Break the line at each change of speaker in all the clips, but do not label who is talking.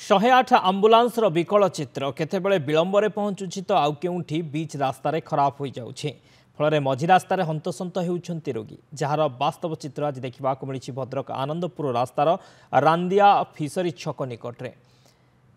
108 ambulance विकल चित्र केतेबेले विलंबरे पहुंचुछि तो आउ केउठी बीच रास्तार खराब हो जाउछि फल मझी रास्तार हंतसंत होउछन्ति रोगी जार वास्तव चित्र आज देखा मिली भद्रक आनंदपुर रास्तार रांदिया फिशरी छक निकटरे।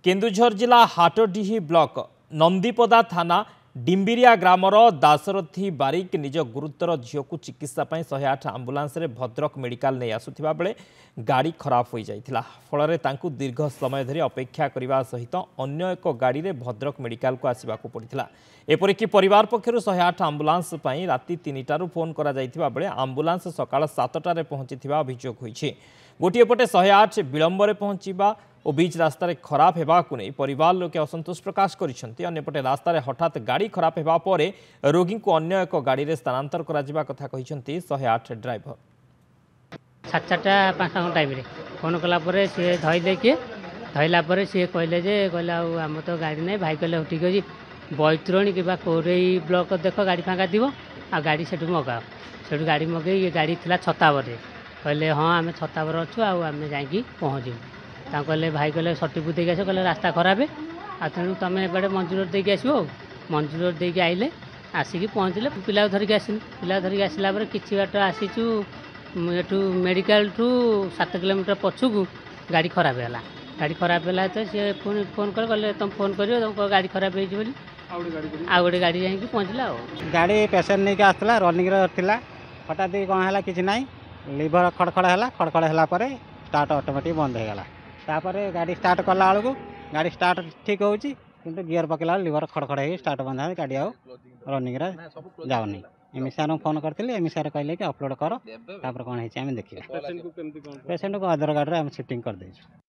केन्दुझर जिला हाटडीही ब्लॉक नंदीपदा थाना डिम्बिरिया ग्रामर दाशरथी बारिक निज गुरुतर झील को चिकित्सा 108 आंबुलांस भद्रक मेडिकल नहीं आसुथिबा बेले गाड़ी खराब हो जाइथिला फल दीर्घ समय धरी अपेक्षा करने सहित अन्य एक गाड़ी रे भद्रक मेडिकल को आसवाक पड़ता। एपरिक परिवार पक्षर 108 आंबुलांस राति 3टारू फोन करा जाइथिबा बेले आंबुलांस सकाळ 7टारे पहुंची अभियोग होइछि। गोटे पटे 108 विलंबरे पहुंचीबा और बीच रास्तार खराब होगाकू नहीं परिवार लोके असंतोष प्रकाश करपटे रास्तार हठात गाड़ी खराब होगा पर रोगी को अन्य एक गाड़ी रे स्थानांतर करा कथा कहते 108 ड्राइवर।
4:30 टाइम फोन कलापर सी धरला सी कहले जे कहले आम तो गाड़ी ना भाई कहले ठीक अच्छे बैतरणी कि कोरई ब्लॉक देख गाड़ी फाँका थी आ गाड़ी से मगाओ से गाड़ी मगई गाड़ी थी छतावर कहले हाँ आम छतावर अच्छु आम जा पहुँचू कहले भाई कहले सर्टिफिकेट देके आस कहले रास्ता खराब आ तेणु तुम एपटे मंजू रोड देके आसो मंजू रोड देके आइले आसिक पहुँचले पिला धरिक आसिनी पिला धरिक आसला कि बाट आसीचु एठू मेडिकल ठू 7 किलोमीटर पछकू गाड़ी खराब है गाड़ी खराब है तो सी पुणी फोन कले तुम फोन कर तुम गाड़ी खराब हो आ गोटे गाड़ी जाकि पहुँचला
गाड़ी पेसेंट नहीं आसला रनिंग था हठात कौन है कि ना लिभर खड़खड़ है खड़खड़ है स्टार्ट ऑटोमेटिक बंद हो गला तापर गाड़ी स्टार्ट कला बेलू गाड़ी स्टार्ट ठीक हो गियर पकड़ा लिवर खड़खड़ हो स्टार्ट बंद है गाड़ी आउ रनिंग जाऊनी एमएसआर फोन करते एमएसआर कहले कि अपलोड कर तापर कौन है देखिए पेसेंट को अदर गाड़ी में शिफ्टिंग कर देछु।